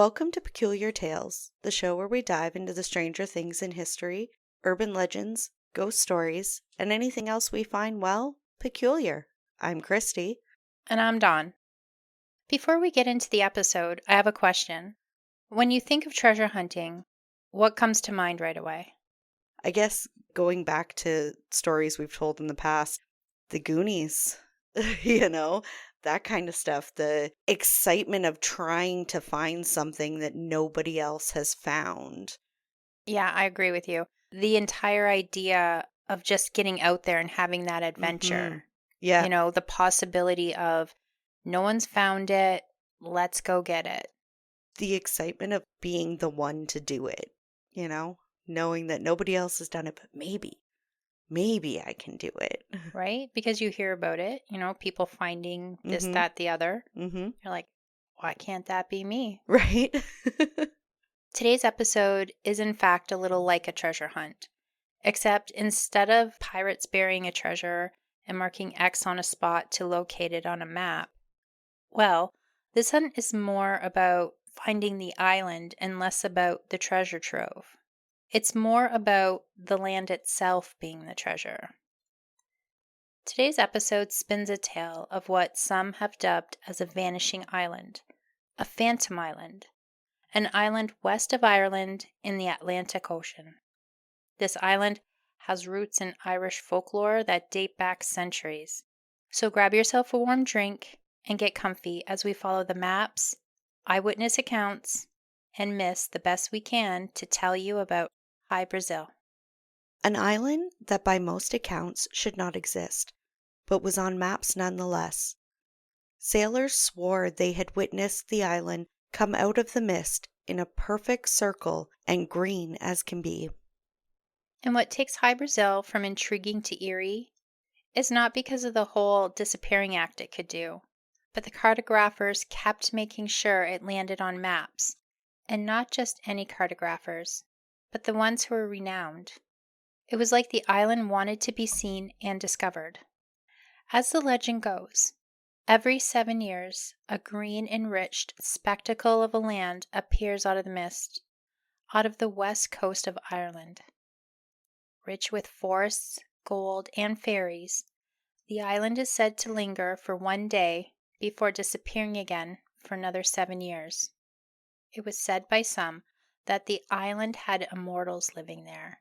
Welcome to Peculiar Tales, the show where we dive into the stranger things in history, urban legends, ghost stories, and anything else we find, well, peculiar. I'm Christy. And I'm Dawn. Before we get into the episode, I have a question. When you think of treasure hunting, what comes to mind right away? I guess going back to stories we've told in the past, the Goonies, that kind of stuff. The excitement of trying to find something that nobody else has found. Yeah, I agree with you. The entire idea of just getting out there and having that adventure. Yeah. The possibility of no one's found it, let's go get it. The excitement of being the one to do it, knowing that nobody else has done it, but maybe I can do it. Right? Because you hear about it, people finding this, Mm-hmm. that, the other. Mm-hmm. You're like, why can't that be me? Right? Today's episode is, in fact, a little like a treasure hunt, except instead of pirates burying a treasure and marking X on a spot to locate it on a map, well, this hunt is more about finding the island and less about the treasure trove. It's more about the land itself being the treasure. Today's episode spins a tale of what some have dubbed as a vanishing island, a phantom island, an island west of Ireland in the Atlantic Ocean. This island has roots in Irish folklore that date back centuries. So grab yourself a warm drink and get comfy as we follow the maps, eyewitness accounts, and myths the best we can to tell you about High Brazil. An island that by most accounts should not exist, but was on maps nonetheless. Sailors swore they had witnessed the island come out of the mist in a perfect circle and green as can be. And what takes High Brazil from intriguing to eerie is not because of the whole disappearing act it could do, but the cartographers kept making sure it landed on maps, and not just any cartographers, but the ones who were renowned. It was like the island wanted to be seen and discovered. As the legend goes, every 7 years, a green-enriched spectacle of a land appears out of the mist, out of the west coast of Ireland. Rich with forests, gold, and fairies, the island is said to linger for one day before disappearing again for another 7 years. It was said by some that the island had immortals living there.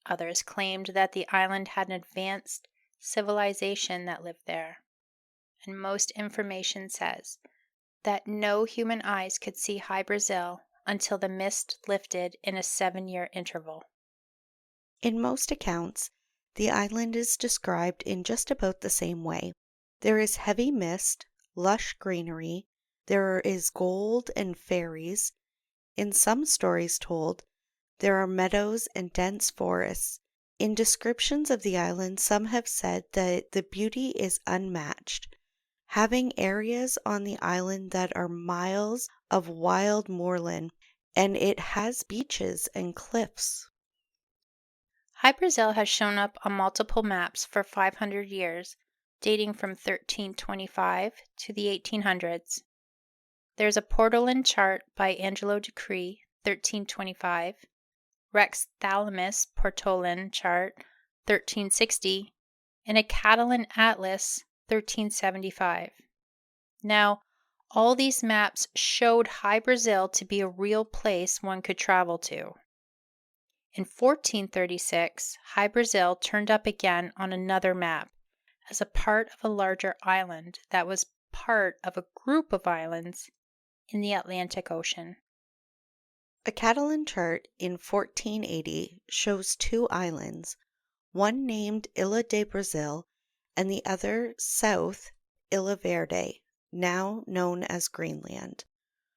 Others claimed that the island had an advanced civilization that lived there. And most information says that no human eyes could see High Brazil until the mist lifted in a 7-year interval. In most accounts, the island is described in just about the same way. There is heavy mist, lush greenery, there is gold and fairies. In some stories told, there are meadows and dense forests. In descriptions of the island, some have said that the beauty is unmatched, having areas on the island that are miles of wild moorland, and it has beaches and cliffs. High Brazil has shown up on multiple maps for 500 years, dating from 1325 to the 1800s. There's a Portolan chart by Angelo de Cree, 1325, Rex Thalamus Portolan chart, 1360, and a Catalan atlas, 1375. Now, all these maps showed High Brazil to be a real place one could travel to. In 1436, High Brazil turned up again on another map as a part of a larger island that was part of a group of islands in the Atlantic Ocean. A Catalan chart in 1480 shows two islands, one named Ilha de Brazil and the other south Ilha Verde, now known as Greenland.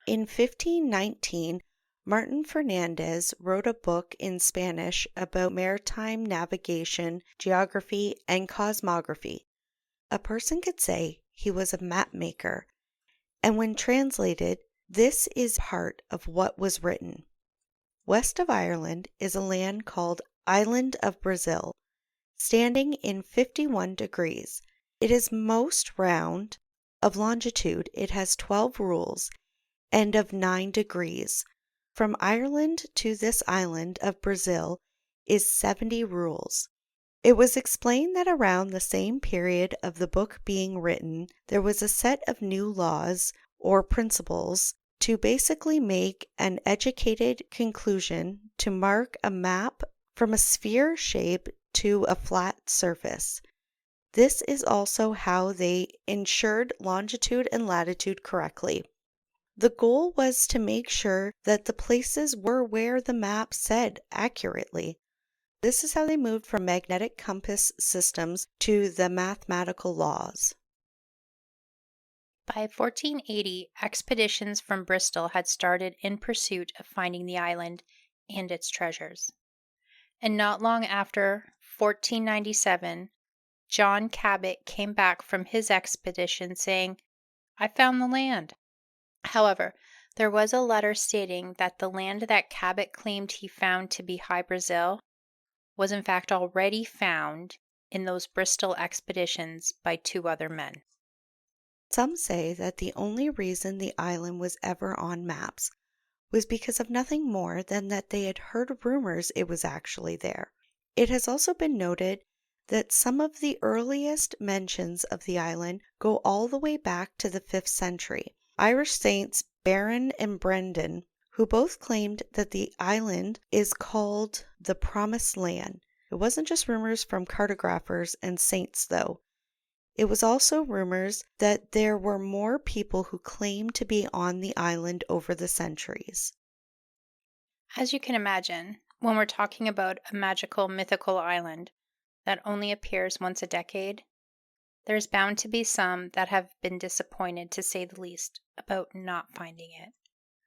In 1519, Martin Fernandez wrote a book in Spanish about maritime navigation, geography, and cosmography. A person could say he was a map maker, and when translated, this is part of what was written. West of Ireland is a land called Island of Brazil, standing in 51 degrees. It is most round. Of longitude, it has 12 rules, and of 9 degrees. From Ireland to this island of Brazil is 70 rules. It was explained that around the same period of the book being written, there was a set of new laws or principles to basically make an educated conclusion to mark a map from a sphere shape to a flat surface. This is also how they ensured longitude and latitude correctly. The goal was to make sure that the places were where the map said accurately. This is how they moved from magnetic compass systems to the mathematical laws. By 1480, expeditions from Bristol had started in pursuit of finding the island and its treasures. And not long after 1497, John Cabot came back from his expedition saying, "I found the land." However, there was a letter stating that the land that Cabot claimed he found to be High Brazil was in fact already found in those Bristol expeditions by 2 other men. Some say that the only reason the island was ever on maps was because of nothing more than that they had heard rumors it was actually there. It has also been noted that some of the earliest mentions of the island go all the way back to the 5th century. Irish saints Baron and Brendan, who both claimed that the island is called the Promised Land. It wasn't just rumors from cartographers and saints, though. It was also rumors that there were more people who claimed to be on the island over the centuries. As you can imagine, when we're talking about a magical, mythical island that only appears once a decade, there's bound to be some that have been disappointed, to say the least, about not finding it.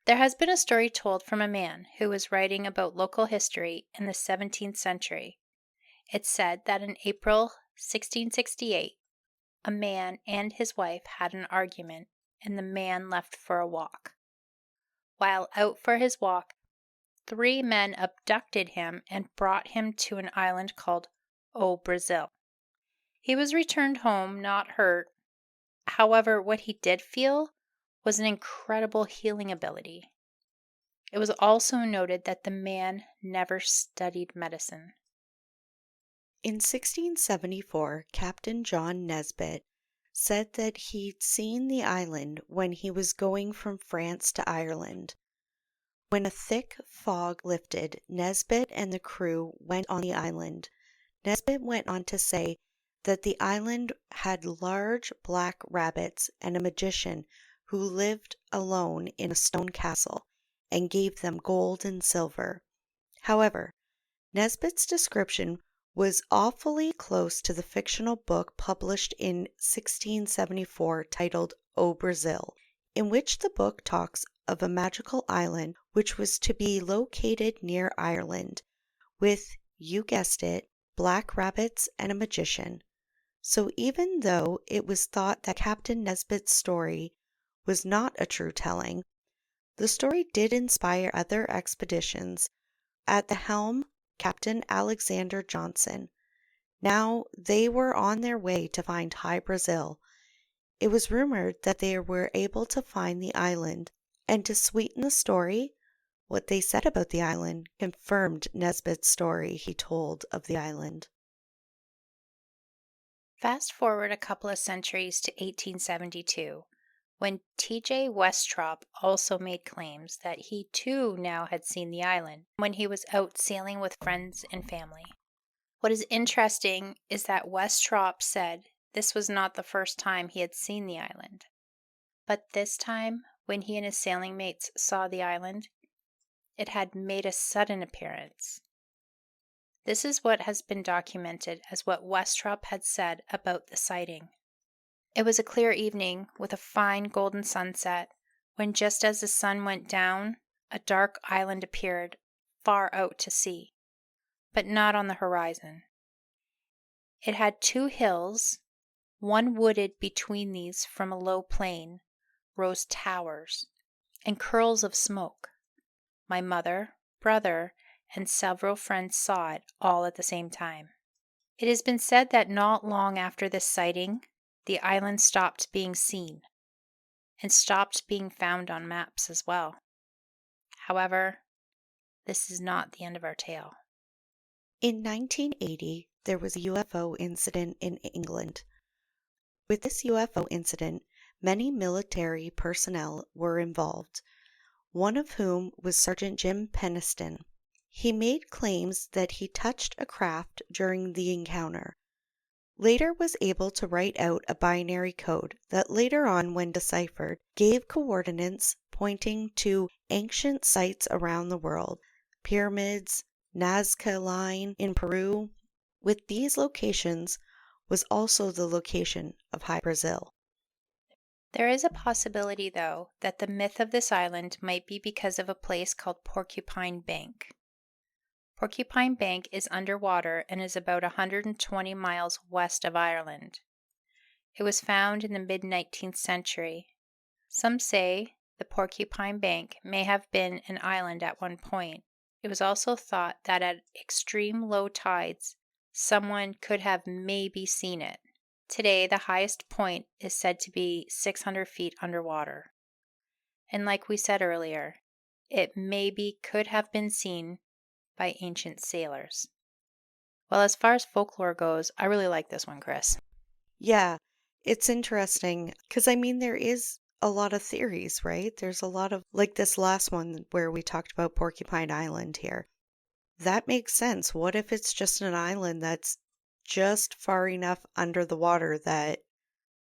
There has been a story told from a man who was writing about local history in the 17th century. It's said that in April 1668, a man and his wife had an argument, and the man left for a walk. While out for his walk, 3 men abducted him and brought him to an island called Brazil. He was returned home not hurt. However, what he did feel was an incredible healing ability. It was also noted that the man never studied medicine. In 1674, Captain John Nesbitt said that he'd seen the island when he was going from France to Ireland. When a thick fog lifted, Nesbitt and the crew went on the island. Nesbitt went on to say that the island had large black rabbits and a magician who lived alone in a stone castle and gave them gold and silver. However, Nesbitt's description was awfully close to the fictional book published in 1674 titled O Brazil, in which the book talks of a magical island which was to be located near Ireland, with, you guessed it, black rabbits and a magician. So even though it was thought that Captain Nesbitt's story was not a true telling, the story did inspire other expeditions. At the helm, Captain Alexander Johnson. Now they were on their way to find High Brazil. It was rumored that they were able to find the island, and to sweeten the story, what they said about the island confirmed Nesbitt's story he told of the island. Fast forward a couple of centuries to 1872, when T.J. Westrop also made claims that he too now had seen the island when he was out sailing with friends and family. What is interesting is that Westrop said this was not the first time he had seen the island, but this time, when he and his sailing mates saw the island, it had made a sudden appearance. This is what has been documented as what Westrop had said about the sighting. It was a clear evening with a fine golden sunset, when just as the sun went down, a dark island appeared far out to sea, but not on the horizon. It had 2 hills, one wooded between these. From a low plain rose towers and curls of smoke. My mother, brother, and several friends saw it all at the same time. It has been said that not long after this sighting, the island stopped being seen. and stopped being found on maps as well. However, this is not the end of our tale. In 1980, there was a UFO incident in England. With this UFO incident, many military personnel were involved, one of whom was Sergeant Jim Penniston. He made claims that he touched a craft during the encounter. Later was able to write out a binary code that later on, when deciphered, gave coordinates pointing to ancient sites around the world, pyramids, Nazca Line in Peru. With these locations was also the location of High Brazil. There is a possibility, though, that the myth of this island might be because of a place called Porcupine Bank. Porcupine Bank is underwater and is about 120 miles west of Ireland. It was found in the mid-19th century. Some say the Porcupine Bank may have been an island at one point. It was also thought that at extreme low tides, someone could have maybe seen it. Today, the highest point is said to be 600 feet underwater. And like we said earlier, it maybe could have been seen by ancient sailors. Well, as far as folklore goes, I really like this one, Chris. Yeah, it's interesting because there is a lot of theories, right? There's a lot of, like this last one where we talked about Porcupine Island here. That makes sense. What if it's just an island that's just far enough under the water that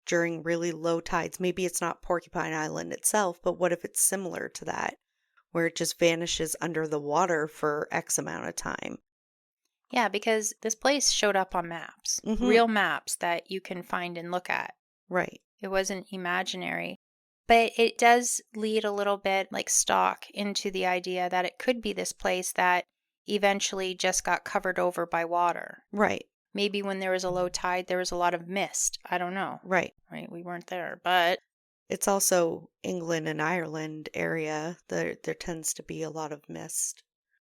during really low tides, maybe it's not Porcupine Island itself, but what if it's similar to that, where it just vanishes under the water for X amount of time? Yeah, because this place showed up on maps, Mm-hmm. real maps that you can find and look at. Right. It wasn't imaginary. But it does lead a little bit like stock into the idea that it could be this place that eventually just got covered over by water. Right. Maybe when there was a low tide, there was a lot of mist. I don't know. Right. Right? We weren't there, but It's also England and Ireland area. There tends to be a lot of mist.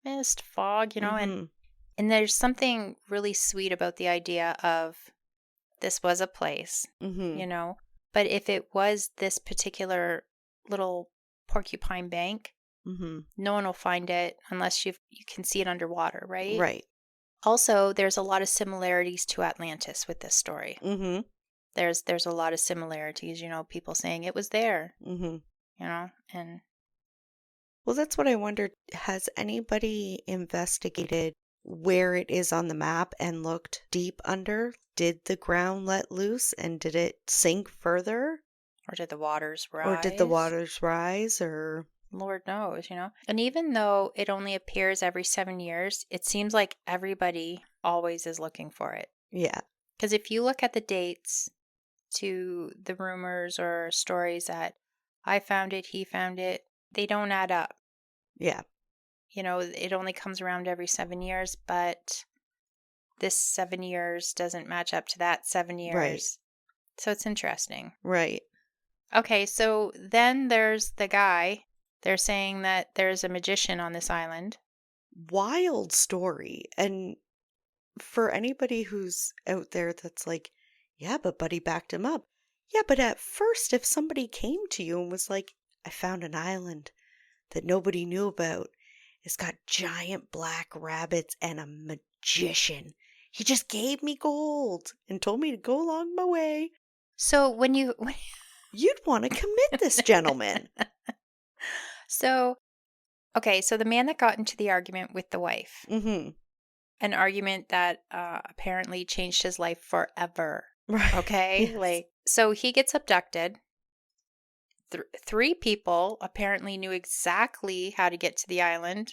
mist, fog, Mm-hmm. and there's something really sweet about the idea of this was a place, Mm-hmm. But if it was this particular little Porcupine Bank, Mm-hmm. no one will find it unless you can see it underwater, right? Right. Also, there's a lot of similarities to Atlantis with this story. Mm-hmm. There's a lot of similarities, people saying it was there, Mm-hmm. and Well, that's what I wondered. Has anybody investigated where it is on the map and looked deep under? Did the ground let loose and did it sink further? or did the waters Or did the rise? waters rise? Or Lord knows, And even though it only appears every 7 years, it seems like everybody always is looking for it. yeah. Because if you look at the dates to the rumors or stories that I found it, he found it, they don't add up. Yeah. It only comes around every 7 years, but this 7 years doesn't match up to that 7 years. Right. So it's interesting. Right. Okay, so then there's the guy. They're saying that there's a magician on this island. Wild story. And for anybody who's out there that's like, yeah, but Buddy backed him up. Yeah, but at first, if somebody came to you and was like, I found an island that nobody knew about, it's got giant black rabbits and a magician. He just gave me gold and told me to go along my way. So You'd want to commit this gentleman. So, okay, so the man that got into the argument with the wife, Mm-hmm. an argument that apparently changed his life forever. Right. Okay, Yes. so he gets abducted. Three people apparently knew exactly how to get to the island.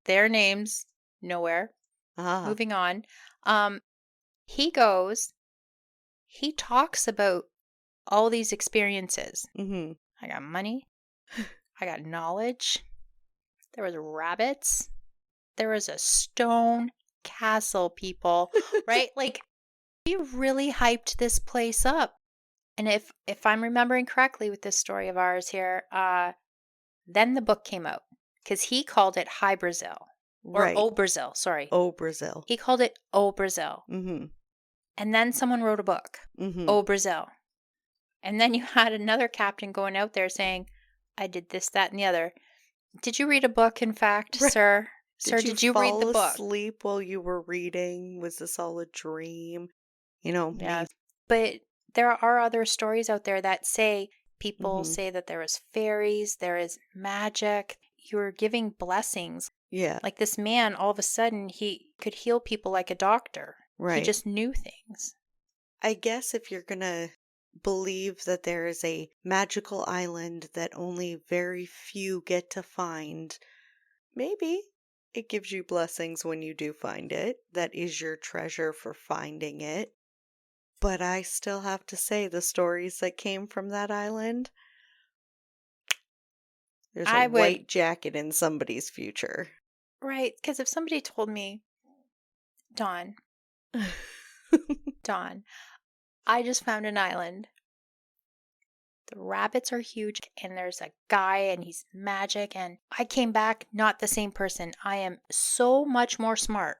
Their names nowhere. Ah. Moving on. He talks about all these experiences. Mm-hmm. I got money. I got knowledge. There was rabbits. There was a stone castle, people, right? Like, he really hyped this place up. And if I'm remembering correctly with this story of ours here, then the book came out because he called it High Brazil or Right. O Brazil. Sorry. Oh, Brazil. He called it O Brazil. Mm-hmm. And then someone wrote a book, Mm-hmm. O Brazil. And then you had another captain going out there saying, I did this, that, and the other. Did you read a book, in fact, Right. sir? Sir, Did you did you read the fall book? asleep while you were reading? Was this all a dream? You know, Yes. me. But there are other stories out there that say people Hmm. say that there is fairies, there is magic. You're giving blessings. Yeah, Like this man, all of a sudden, he could heal people like a doctor. He right. just knew things. I guess if you're gonna believe that there is a magical island that only very few get to find, maybe it gives you blessings when you do find it. That is your treasure for finding it. But I still have to say, the stories that came from that island, there's a I would, white jacket in somebody's future. right? Because if somebody told me, Dawn, Dawn, I just found an island. The rabbits are huge, and there's a guy, and he's magic, and I came back not the same person. I am so much more smart.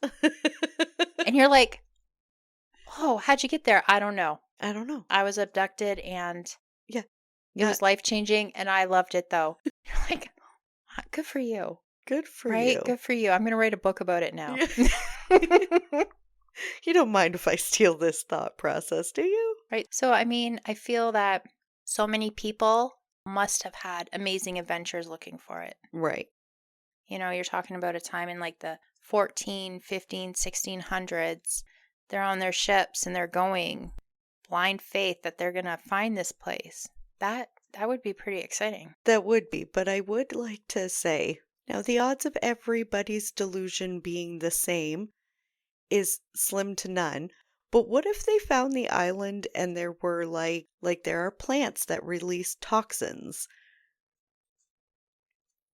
And you're like, oh, how'd you get there? I don't know. I don't know. I was abducted, and Yeah. it was life changing, and I loved it though. You're like, good for you, Good for right? you. Good for you. I'm going to write a book about it now. Yeah. You don't mind if I steal this thought process, do you? Right. So, I mean, I feel that so many people must have had amazing adventures looking for it. Right. You know, you're talking about a time in like the 14, 15, 1600s. They're on their ships and they're going blind faith that they're going to find this place. That would be pretty exciting. That would be, but I would like to say, now the odds of everybody's delusion being the same is slim to none. But what if they found the island and there were like there are plants that release toxins?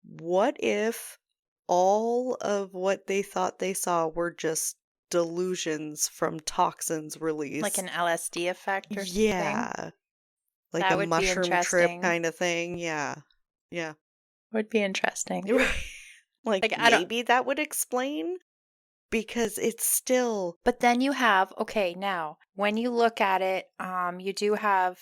What if all of what they thought they saw were just delusions from toxins Like an released? LSD effect or something. Yeah. Like That the would be mushroom trip interesting. kind of thing. Yeah. Yeah. Would be interesting. Right. Like Like, I don't, maybe that would explain because it's still but then you have, okay, now, when you look at it, you do have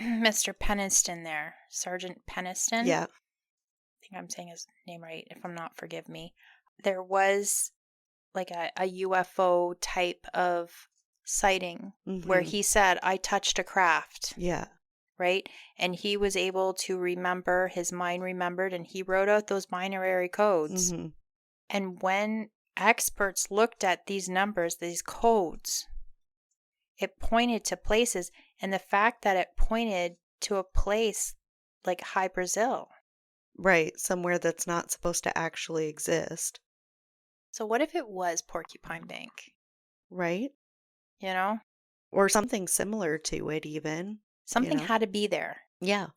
Mr. Peniston there, Sergeant Peniston. yeah. I think I'm saying his name right. If I'm not, forgive me. There was like a UFO type of sighting where Mhm. he said, I touched a craft, Yeah. right? And he was able to remember, his mind remembered, and he wrote out those binary codes. Mhm. And when experts looked at these numbers, these codes, it pointed to places. And the fact that it pointed to a place like High Brazil. Right, somewhere that's not supposed to actually exist. So what if it was Porcupine Bank? Right? You know, Or something similar to it even, you something know. had to be there, Yeah.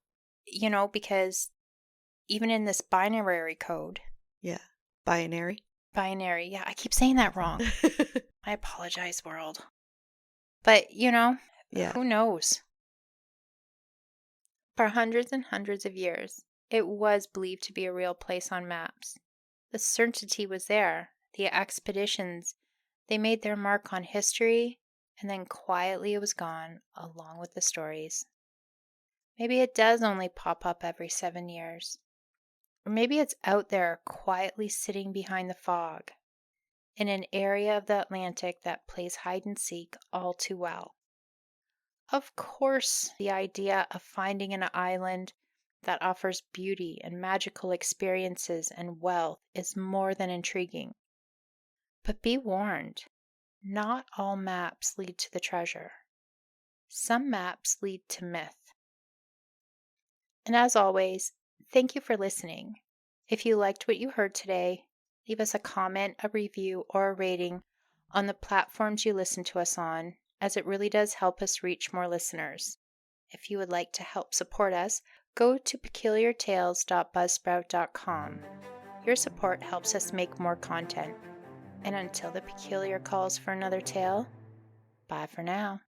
you know, because even in this binary code, Yeah. Binary. binary, yeah, I keep saying that wrong. I apologize, world. But, you know, Yeah. who knows? For hundreds and hundreds of years, it was believed to be a real place on maps. The certainty was there. The expeditions, they made their mark on history, and then quietly it was gone, along with the stories. Maybe it does only pop up every 7 years. Or maybe it's out there quietly sitting behind the fog in an area of the Atlantic that plays hide and seek all too well. Of course, the idea of finding an island that offers beauty and magical experiences and wealth is more than intriguing. But be warned, not all maps lead to the treasure. Some maps lead to myth. And as always, thank you for listening. If you liked what you heard today, leave us a comment, a review, or a rating on the platforms you listen to us on, as it really does help us reach more listeners. If you would like to help support us, go to peculiartales.buzzsprout.com. Your support helps us make more content. And until the peculiar calls for another tale, bye for now.